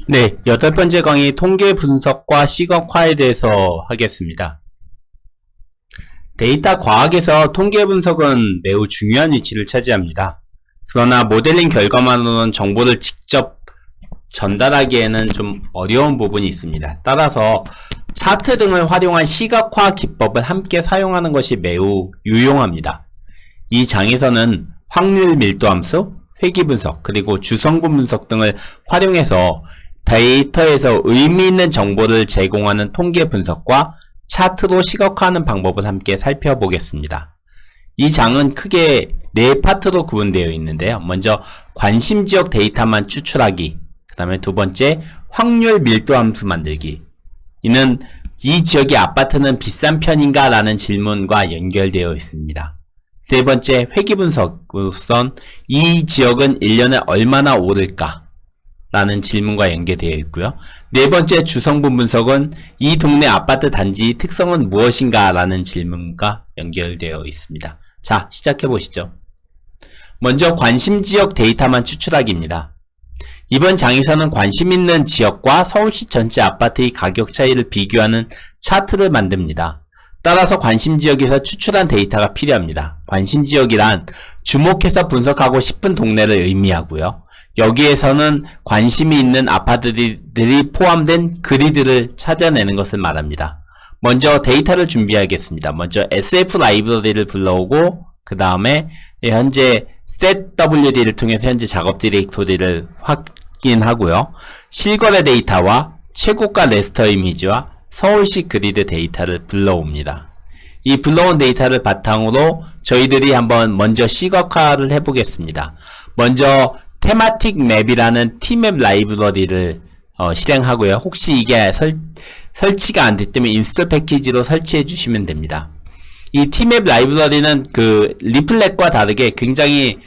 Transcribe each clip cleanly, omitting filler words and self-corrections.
네, 여덟 번째 강의 통계 분석과 시각화에 대해서 하겠습니다. 데이터 과학에서 통계 분석은 매우 중요한 위치를 차지합니다. 그러나 모델링 결과만으로는 정보를 직접 전달하기에는 좀 어려운 부분이 있습니다. 따라서 차트 등을 활용한 시각화 기법을 함께 사용하는 것이 매우 유용합니다. 이 장에서는 확률 밀도함수, 회귀 분석, 그리고 주성분 분석 등을 활용해서 데이터에서 의미 있는 정보를 제공하는 통계 분석과 차트로 시각화하는 방법을 함께 살펴보겠습니다. 이 장은 크게 네 파트로 구분되어 있는데요. 먼저 관심지역 데이터만 추출하기, 그 다음에 두 번째 확률 밀도 함수 만들기. 이는 이 지역의 아파트는 비싼 편인가? 라는 질문과 연결되어 있습니다. 세 번째 회귀 분석으로선 이 지역은 1년에 얼마나 오를까? 라는 질문과 연계되어 있고요. 네 번째 주성분 분석은 이 동네 아파트 단지 특성은 무엇인가? 라는 질문과 연결되어 있습니다. 자, 시작해 보시죠. 먼저 관심지역 데이터만 추출하기입니다. 이번 장에서는 관심 있는 지역과 서울시 전체 아파트의 가격 차이를 비교하는 차트를 만듭니다. 따라서 관심지역에서 추출한 데이터가 필요합니다. 관심지역이란 주목해서 분석하고 싶은 동네를 의미하고요. 여기에서는 관심이 있는 아파트들이 포함된 그리드를 찾아내는 것을 말합니다. 먼저 데이터를 준비하겠습니다. 먼저 SF 라이브러리를 불러오고 그 다음에 현재 setwd를 통해서 현재 작업 디렉토리를 확인하고요. 실거래 데이터와 최고가 레스터 이미지와 서울시 그리드 데이터를 불러옵니다. 이 불러온 데이터를 바탕으로 저희들이 한번 먼저 시각화를 해보겠습니다. 먼저 테마틱 맵이라는 T맵 라이브러리를 실행하고요. 혹시 이게 설치가 안 됐다면 인스톨 패키지로 설치해 주시면 됩니다. 이 T맵 라이브러리는 그 리플렛과 다르게 굉장히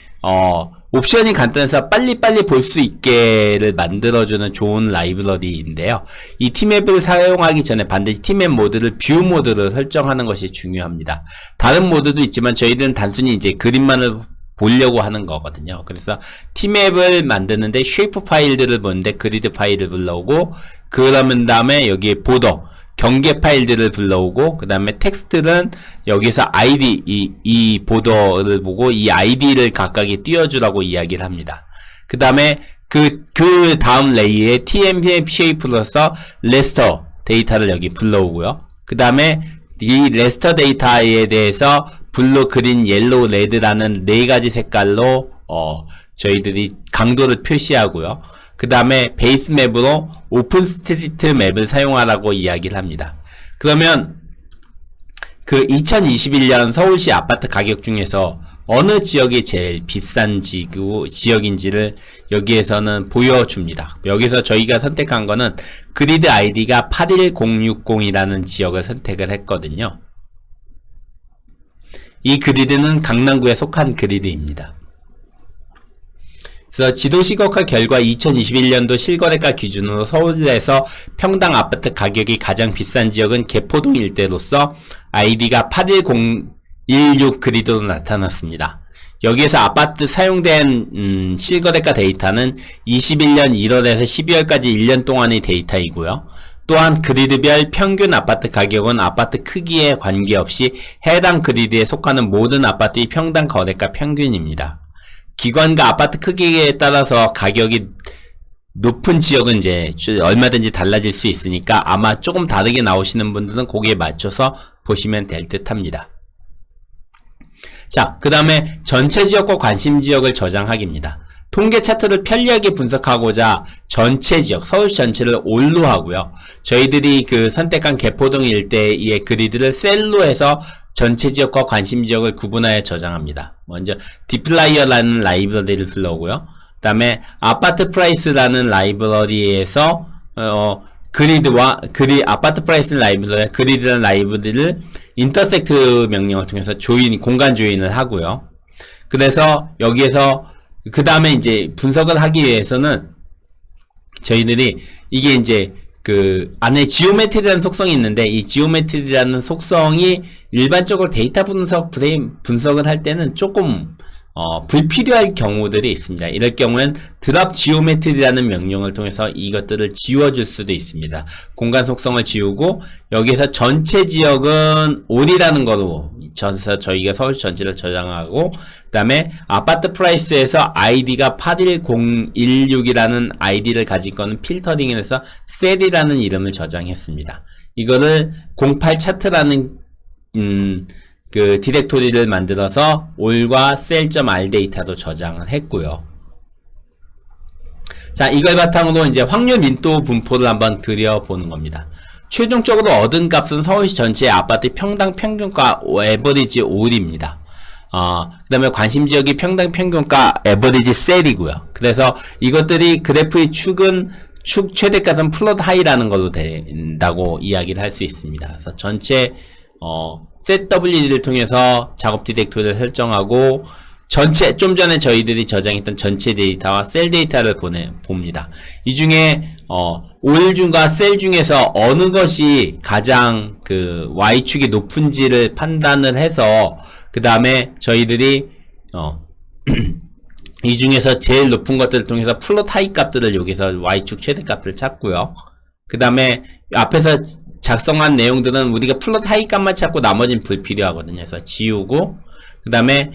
옵션이 간단해서 빨리빨리 볼 수 있게를 만들어주는 좋은 라이브러리인데요. 이 T맵을 사용하기 전에 반드시 T맵 모드를 뷰 모드로 설정하는 것이 중요합니다. 다른 모드도 있지만 저희들은 단순히 이제 그림만을 보려고 하는 거거든요. 그래서 T맵을 만드는데 쉐이프 파일들을 보는데 그리드 파일을 불러오고 그러면 다음에 여기에 보더 경계 파일들을 불러오고 그 다음에 텍스트는 여기서 ID 이 보더를 보고 이 ID를 각각에 띄워주라고 이야기를 합니다. 그 다음에 그 다음 레이에 TMPA+서 레스터 데이터를 여기 불러오고요. 그 다음에 이 레스터 데이터에 대해서 블루, 그린, 옐로우, 레드라는 네 가지 색깔로 저희들이 강도를 표시하고요. 그 다음에 베이스 맵으로 오픈 스트리트 맵을 사용하라고 이야기를 합니다. 그러면 그 2021년 서울시 아파트 가격 중에서 어느 지역이 제일 비싼 지역인지를 여기에서는 보여줍니다. 여기서 저희가 선택한 거는 그리드 아이디가 81060이라는 지역을 선택을 했거든요. 이 그리드는 강남구에 속한 그리드입니다. 그래서 지도 시각화 결과 2021년도 실거래가 기준으로 서울에서 평당 아파트 가격이 가장 비싼 지역은 개포동 일대로서 아이디가 81016 그리드로 나타났습니다. 여기에서 아파트 사용된 실거래가 데이터는 21년 1월에서 12월까지 1년 동안의 데이터이고요. 또한 그리드별 평균 아파트 가격은 아파트 크기에 관계없이 해당 그리드에 속하는 모든 아파트의 평당 거래가 평균입니다. 기관과 아파트 크기에 따라서 가격이 높은 지역은 이제 얼마든지 달라질 수 있으니까 아마 조금 다르게 나오시는 분들은 거기에 맞춰서 보시면 될 듯 합니다. 자, 그 다음에 전체 지역과 관심 지역을 저장하기입니다. 통계 차트를 편리하게 분석하고자 전체 지역, 서울시 전체를 올로 하고요. 저희들이 그 선택한 개포동 일대의 그리드를 셀로 해서 전체 지역과 관심 지역을 구분하여 저장합니다. 먼저 디플라이어라는 라이브러리를 불러오고요. 그 다음에 아파트 프라이스라는 라이브러리에서 그리드와 아파트 프라이스 라이브러리와 그리드라는 라이브러리를 인터섹트 명령을 통해서 공간 조인을 하고요. 그래서 여기에서 그 다음에 이제 분석을 하기 위해서는 저희들이 이게 이제 그 안에 지오메트리라는 속성이 있는데 이 지오메트리라는 속성이 일반적으로 데이터 분석을 할 때는 조금 불필요할 경우들이 있습니다. 이럴 경우엔 드랍 지오메트리라는 명령을 통해서 이것들을 지워줄 수도 있습니다. 공간 속성을 지우고 여기서 전체 지역은 올이라는 거로 저희가 서울 전체를 저장하고 그 다음에 아파트 프라이스에서 아이디가 81016이라는 아이디를 가진 거는 필터링을 해서 셀이라는 이름을 저장했습니다. 이거를 08 차트라는 그 디렉토리를 만들어서 올과 셀.r 데이터도 저장을 했고요. 자, 이걸 바탕으로 이제 확률 밀도 분포를 한번 그려보는 겁니다. 최종적으로 얻은 값은 서울시 전체의 아파트 평당 평균가 에버리지 올입니다. 그 다음에 관심지역이 평당 평균가 에버리지 셀이고요. 그래서 이것들이 그래프의 축은 축 최대값은 플롯 하이라는 걸로 된다고 이야기를 할 수 있습니다. 그래서 전체 setW를 통해서 작업 디렉토리를 설정하고 전체 좀 전에 저희들이 저장했던 전체 데이터와 셀 데이터를 봅니다. 이 중에 올 중과 셀 중에서 어느 것이 가장 그 Y축이 높은지를 판단을 해서 그 다음에 저희들이 이 중에서 제일 높은 것들을 통해서 플롯 하이 값들을 여기서 Y축 최대값을 찾고요. 그 다음에 앞에서 작성한 내용들은 우리가 플롯 하이 값만 찾고 나머지는 불필요하거든요. 그래서 지우고 그 다음에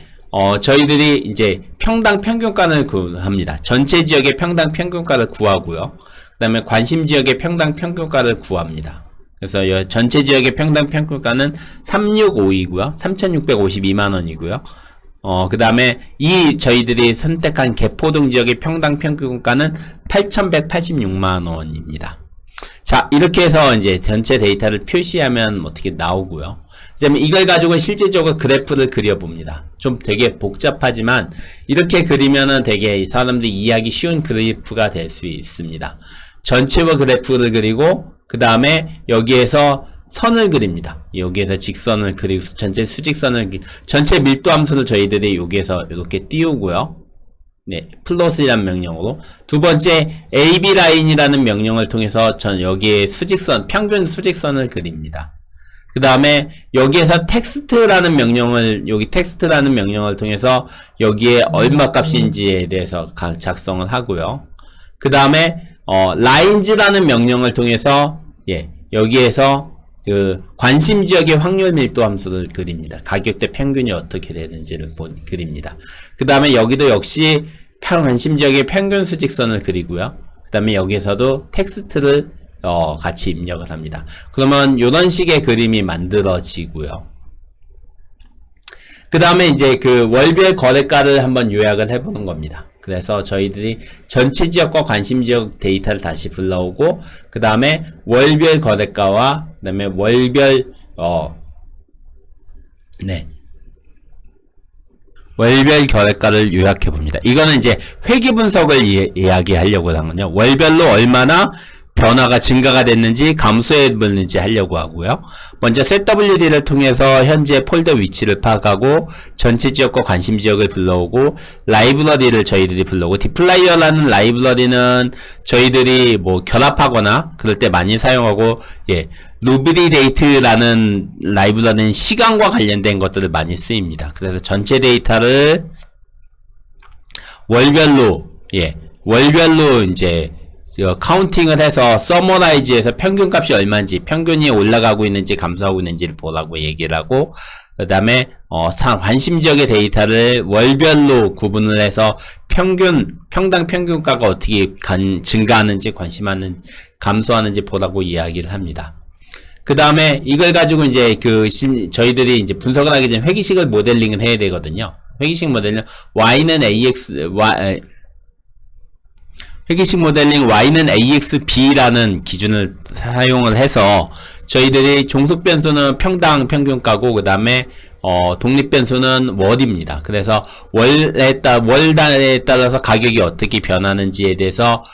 저희들이 이제 평당 평균가를 구합니다. 전체 지역의 평당 평균가를 구하고요. 그 다음에 관심 지역의 평당 평균가를 구합니다. 그래서 전체 지역의 평당 평균가는 365이고요. 3,652만원이고요. 그 다음에 저희들이 선택한 개포동 지역의 평당 평균가는 8,186만원입니다. 자, 이렇게 해서 이제 전체 데이터를 표시하면 어떻게 나오고요. 그다음에 이걸 가지고 실질적으로 그래프를 그려봅니다. 좀 되게 복잡하지만 이렇게 그리면은 되게 사람들이 이해하기 쉬운 그래프가 될 수 있습니다. 전체와 그래프를 그리고 그 다음에 여기에서 선을 그립니다. 여기에서 직선을 그리고 전체 수직선을 전체 밀도 함수를 저희들이 여기에서 이렇게 띄우고요. 네, 플롯이라는 명령으로 두 번째 AB 라인이라는 명령을 통해서 여기에 수직선 평균 수직선을 그립니다. 그 다음에 여기에서 텍스트라는 명령을 통해서 여기에 얼마 값인지에 대해서 작성을 하고요. 그 다음에 라인즈라는 명령을 통해서 여기에서 그 관심 지역의 확률 밀도 함수를 그립니다. 가격대 평균이 어떻게 되는지를 그립니다. 그 다음에 여기도 역시 관심 지역의 평균 수직선을 그리고요. 그 다음에 여기에서도 텍스트를 같이 입력을 합니다. 그러면 이런 식의 그림이 만들어지고요. 그 다음에 이제 그 월별 거래가를 한번 요약을 해보는 겁니다. 그래서 저희들이 전체 지역과 관심 지역 데이터를 다시 불러오고 그 다음에 월별 거래가와 그 다음에 월별 월별 거래가를 요약해 봅니다. 이거는 이제 회귀 분석을 이야기하려고 하는군요. 월별로 얼마나 변화가 증가가 됐는지 감소했는지 하려고 하고요. 먼저 setWD를 통해서 현재 폴더 위치를 파악하고 전체 지역과 관심 지역을 불러오고 라이브러리를 저희들이 불러오고 디플라이어라는 라이브러리는 저희들이 뭐 결합하거나 그럴 때 많이 사용하고 루브리데이트라는 라이브러리는 시간과 관련된 것들을 많이 쓰입니다. 그래서 전체 데이터를 월별로 이제 카운팅을 해서 서머라이즈해서 평균값이 얼마인지 평균이 올라가고 있는지 감소하고 있는지를 보라고 얘기를 하고 그 다음에 관심 지역의 데이터를 월별로 구분을 해서 평당 평균가가 어떻게 증가하는지 감소하는지 보라고 이야기를 합니다. 그 다음에 이걸 가지고 이제 저희들이 이제 분석을 하기 전에 회기식을 모델링을 해야 되거든요. 회기식 모델링 회기식 모델링 Y는 AXB라는 기준을 사용을 해서 저희들이 종속 변수는 평당 평균가고 그 다음에 독립 변수는 월입니다. 그래서 월단에 따라서 가격이 어떻게 변하는지에 대해서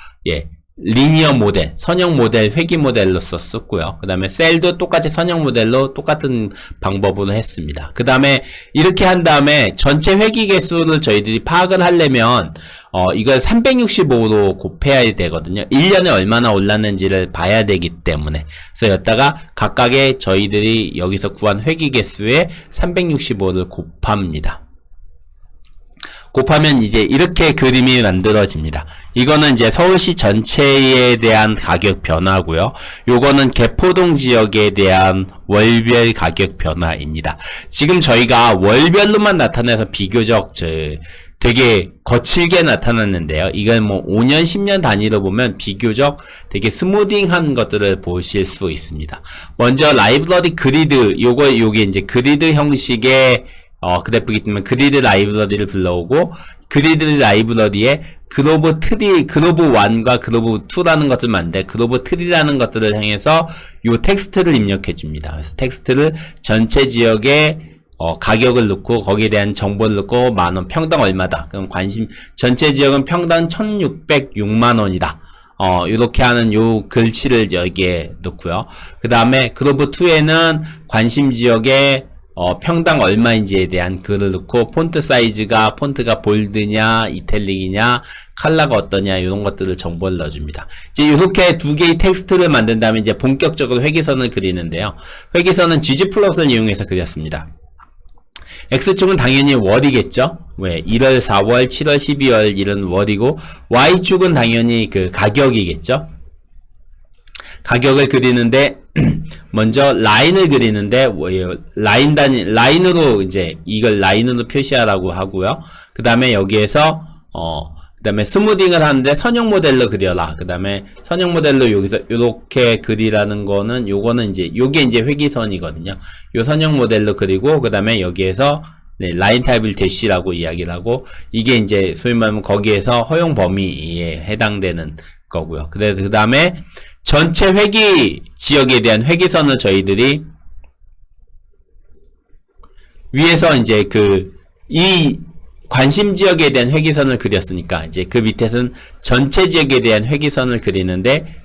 리니어 모델, 선형 모델, 회귀 모델로 썼고요. 그 다음에 셀도 똑같이 선형 모델로 똑같은 방법으로 했습니다. 그 다음에 이렇게 한 다음에 전체 회귀 개수를 저희들이 파악을 하려면 이걸 365로 곱해야 되거든요. 1년에 얼마나 올랐는지를 봐야 되기 때문에 그래서 여기다가 각각의 저희들이 여기서 구한 회귀 개수에 365를 곱합니다. 곱하면 이제 이렇게 그림이 만들어집니다. 이거는 이제 서울시 전체에 대한 가격 변화고요. 요거는 개포동 지역에 대한 월별 가격 변화입니다. 지금 저희가 월별로만 나타내서 비교적 되게 거칠게 나타났는데요. 이건 뭐 5년, 10년 단위로 보면 비교적 되게 스무딩한 것들을 보실 수 있습니다. 먼저 라이브러리 그리드, 요게 이제 그리드 형식의 그래프이기 때문에 그리드 라이브러리를 불러오고, 그리드 라이브러리에 그로브 1과 그로브 2라는 것을 만드는데, 그로브 3라는 것들을 향해서 요 텍스트를 입력해 줍니다. 그래서 텍스트를 전체 지역에 가격을 넣고, 거기에 대한 정보를 넣고, 만원, 평당 얼마다. 그럼 전체 지역은 평당 1606만원이다. 이렇게 하는 요 글씨를 여기에 넣고요. 그 다음에 그로브 2에는 관심 지역에 평당 얼마인지에 대한 글을 넣고, 폰트가 볼드냐, 이탈릭이냐, 컬러가 어떠냐, 이런 것들을 정보를 넣어줍니다. 이제 이렇게 두 개의 텍스트를 만든 다음에 이제 본격적으로 회기선을 그리는데요. 회기선은 gg플롯을 이용해서 그렸습니다. X축은 당연히 월이겠죠? 왜? 1월, 4월, 7월, 12월 이런 월이고, Y축은 당연히 그 가격이겠죠? 가격을 그리는데, 먼저 라인을 그리는데, 라인으로 이제 이걸 라인으로 표시하라고 하고요. 그 다음에 여기에서, 그 다음에 스무딩을 하는데 선형 모델로 그려라. 그 다음에 선형 모델로 여기서 요렇게 그리라는 거는, 요거는 이제, 요게 이제 회기선이거든요. 요 선형 모델로 그리고, 그 다음에 여기에서, 라인 타입을 대시라고 이야기를 하고, 이게 이제 소위 말하면 거기에서 허용 범위에 해당되는 거고요. 그래서 그 다음에 전체 회기 지역에 대한 회기선을 저희들이 위에서 이제 이 관심 지역에 대한 회기선을 그렸으니까, 이제 그 밑에서는 전체 지역에 대한 회기선을 그리는데,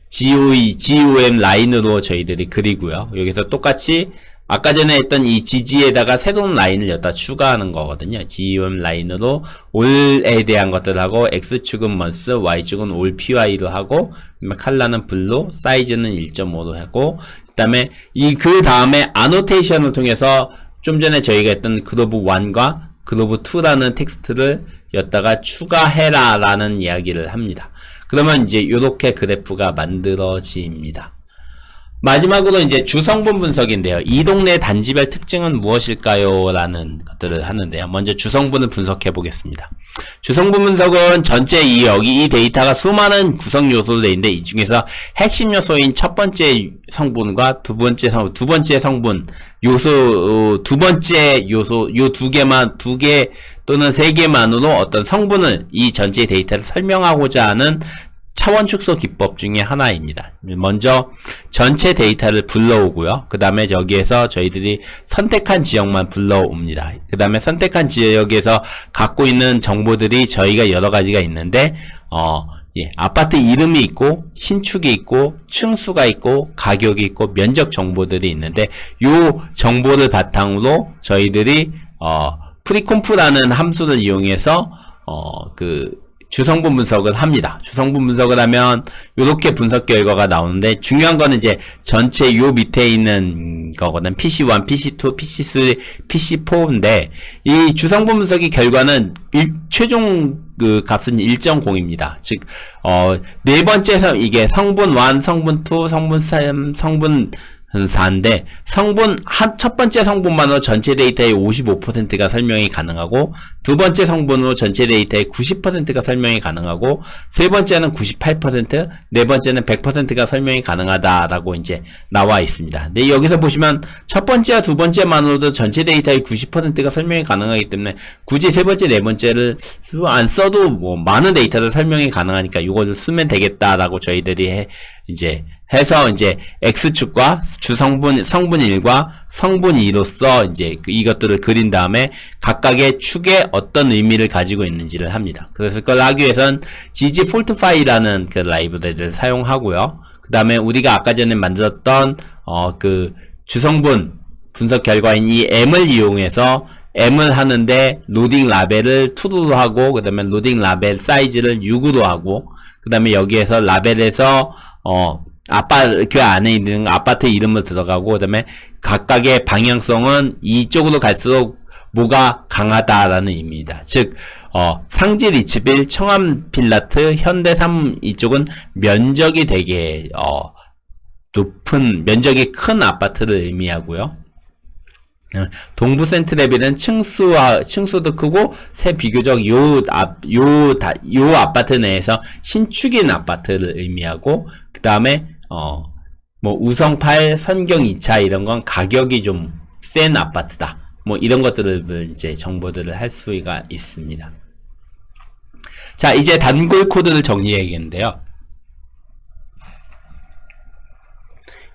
GOM 라인으로 저희들이 그리고요. 여기서 똑같이 아까 전에 했던 이 GG에다가 새로운 라인을 여기다 추가하는 거거든요. GOM 라인으로 올에 대한 것들 하고, X축은 month, Y축은 all PY로 하고, 컬러는 블루, 사이즈는 1.5로 하고, 그 다음에 아노테이션을 통해서 좀 전에 저희가 했던 그로브 1과 그로브 2라는 텍스트를 여기다가 추가해라 라는 이야기를 합니다. 그러면 이제 이렇게 그래프가 만들어집니다. 마지막으로 이제 주성분 분석인데요. 이 동네 단지별 특징은 무엇일까요? 라는 것들을 하는데요. 먼저 주성분을 분석해 보겠습니다. 주성분 분석은 전체 여기 이 데이터가 수많은 구성 요소로 되어 있는데, 이 중에서 핵심 요소인 첫 번째 성분과 두 번째 성분 요소, 두 번째 요소, 요 두 개 또는 세 개만으로 어떤 성분을, 이 전체 데이터를 설명하고자 하는 차원 축소 기법 중에 하나입니다. 먼저 전체 데이터를 불러오고요. 그 다음에 여기에서 저희들이 선택한 지역만 불러옵니다. 그 다음에 선택한 지역에서 갖고 있는 정보들이 저희가 여러 가지가 있는데, 아파트 이름이 있고, 신축이 있고, 층수가 있고, 가격이 있고, 면적 정보들이 있는데, 요 정보를 바탕으로 저희들이 프리콤프라는 함수를 이용해서 주성분 분석을 합니다. 주성분 분석을 하면 이렇게 분석 결과가 나오는데, 중요한 거는 이제 전체 요 밑에 있는 거거든. PC1, PC2, PC3, PC4인데, 이 주성분 분석의 결과는 최종 값은 1.0입니다. 즉, 네 번째 이게 성분 1, 성분 2, 성분 3, 성분 4인데, 첫 번째 성분만으로 전체 데이터의 55%가 설명이 가능하고, 두 번째 성분으로 전체 데이터의 90%가 설명이 가능하고, 세 번째는 98%, 네 번째는 100%가 설명이 가능하다라고 이제 나와 있습니다. 근데 여기서 보시면 첫 번째와 두 번째만으로도 전체 데이터의 90%가 설명이 가능하기 때문에 굳이 세 번째, 네 번째를 안 써도 뭐 많은 데이터를 설명이 가능하니까 이걸 쓰면 되겠다라고 저희들이 해서 이제 X축과 성분 1과 성분 2로서 이제 이것들을 그린 다음에 각각의 축에 어떤 의미를 가지고 있는지를 합니다. 그래서 그걸 하기 위해선 ggfaultify라는 그 라이브러리를 사용하고요. 그 다음에 우리가 아까 전에 만들었던 주성분 분석 결과인 이 M을 이용해서 M을 하는데 로딩 라벨을 true로 하고, 그 다음에 로딩 라벨 사이즈를 6으로 하고, 그 다음에 여기에서 라벨에서 그 안에 있는 아파트 이름을 들어가고, 그 다음에 각각의 방향성은 이쪽으로 갈수록 뭐가 강하다라는 의미입니다. 즉, 상지 리츠빌, 청암 빌라트, 현대삼 이쪽은 면적이 되게, 높은, 면적이 큰 아파트를 의미하고요. 동부 센트레빌은 층수도 크고, 비교적 요 아파트 내에서 신축인 아파트를 의미하고, 그 다음에, 뭐, 우성8, 선경 2차 이런 건 가격이 좀 센 아파트다. 뭐, 이런 것들을 이제 정보들을 할 수가 있습니다. 자, 이제 단골 코드를 정리해야겠는데요.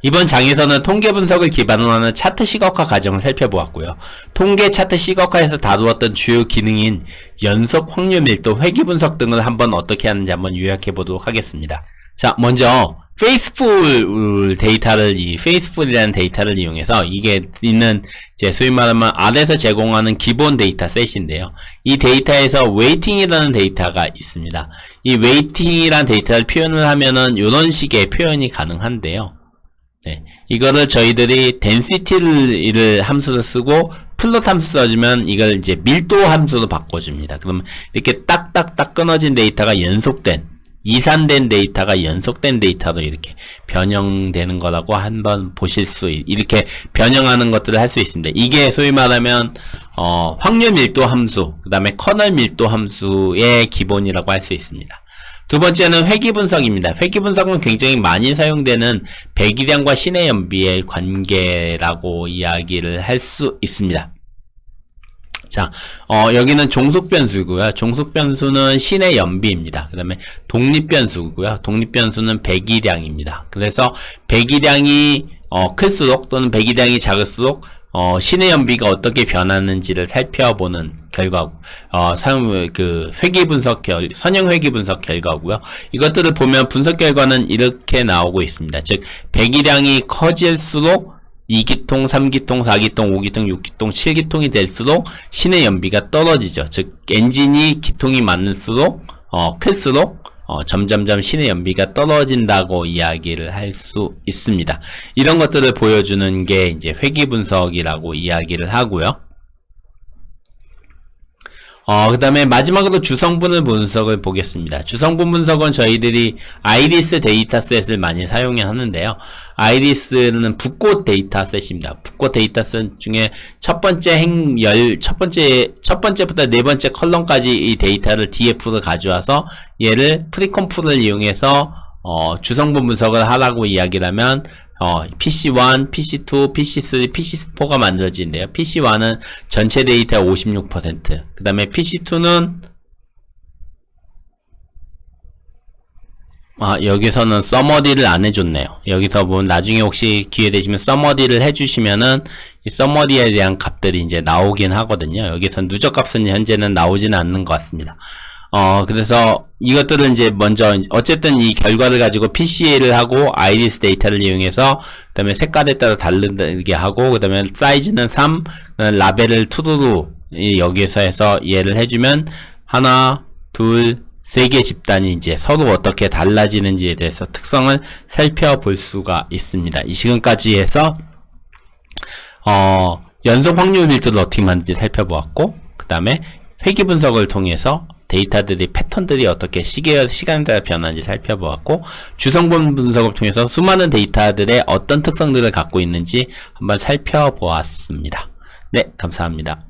이번 장에서는 통계 분석을 기반으로 하는 차트 시각화 과정을 살펴보았고요. 통계 차트 시각화에서 다루었던 주요 기능인 연속 확률 밀도, 회귀 분석 등을 한번 어떻게 하는지 한번 요약해 보도록 하겠습니다. 자, 먼저 페이스풀 데이터를 페이스풀이라는 데이터를 이용해서 이게 있는 이제 소위 말하면 R에서 제공하는 기본 데이터 셋인데요. 이 데이터에서 웨이팅이라는 데이터가 있습니다. 이 웨이팅이라는 데이터를 표현을 하면은 이런 식의 표현이 가능한데요. 네, 이거를 저희들이 density를 함수를 쓰고 플롯 함수 써주면 이걸 이제 밀도 함수로 바꿔줍니다. 그러면 이렇게 딱딱딱 끊어진 데이터가 연속된, 이산된 데이터가 연속된 데이터로 이렇게 변형되는 거라고 한번 보실 이렇게 변형하는 것들을 할 수 있습니다. 이게 소위 말하면 확률 밀도 함수, 그 다음에 커널 밀도 함수의 기본이라고 할 수 있습니다. 두 번째는 회귀 분석입니다. 회귀 분석은 굉장히 많이 사용되는 배기량과 신의 연비의 관계라고 이야기를 할 수 있습니다. 자, 여기는 종속변수고요. 종속변수는 신의 연비입니다. 그 다음에 독립변수고요. 독립변수는 배기량입니다. 그래서 배기량이 클수록 또는 배기량이 작을수록 신의 연비가 어떻게 변하는지를 살펴보는 결과고, 회귀 분석 선형 회귀 분석 결과고요. 이것들을 보면 분석 결과는 이렇게 나오고 있습니다. 즉, 배기량이 커질수록 2기통, 3기통, 4기통, 5기통, 6기통, 7기통이 될수록 신의 연비가 떨어지죠. 즉, 엔진이 기통이 많을수록, 클수록, 점점점 신의 연비가 떨어진다고 이야기를 할 수 있습니다. 이런 것들을 보여주는 게 이제 회귀 분석이라고 이야기를 하고요. 그 다음에 마지막으로 주성분 분석을 보겠습니다. 주성분 분석은 저희들이 아이리스 데이터셋을 많이 사용하는데요. 아이리스는 붓꽃 데이터셋입니다. 붓꽃 데이터셋 중에 첫 번째부터 네 번째 컬럼까지 이 데이터를 DF로 가져와서 얘를 프리컴프를 이용해서 주성분 분석을 하라고 이야기를 하면 PC1, PC2, PC3, PC4가 만들어지는데요. PC1은 전체 데이터의 56%, 그 다음에 PC2는 여기서는 서머디를 안 해줬네요. 여기서 뭐 나중에 혹시 기회 되시면 서머디를 해주시면은 이 서머디에 대한 값들이 이제 나오긴 하거든요. 여기서 누적값은 현재는 나오지는 않는 것 같습니다. 그래서 이것들은 이제 먼저 어쨌든 이 결과를 가지고 PCA를 하고 아이리스 데이터를 이용해서 그 다음에 색깔에 따라 다르게 하고 그 다음에 사이즈는 3, 라벨을 투두루 여기서 해서 이해를 해주면 하나, 둘, 세 개 집단이 이제 서로 어떻게 달라지는지에 대해서 특성을 살펴볼 수가 있습니다. 이 시간까지 해서 연속 확률 밀도를 어떻게 만드는지 살펴보았고 그 다음에 회귀 분석을 통해서 데이터들이 패턴들이 어떻게 시간에 따라 변하는지 살펴보았고 주성분 분석을 통해서 수많은 데이터들의 어떤 특성들을 갖고 있는지 한번 살펴보았습니다. 네, 감사합니다.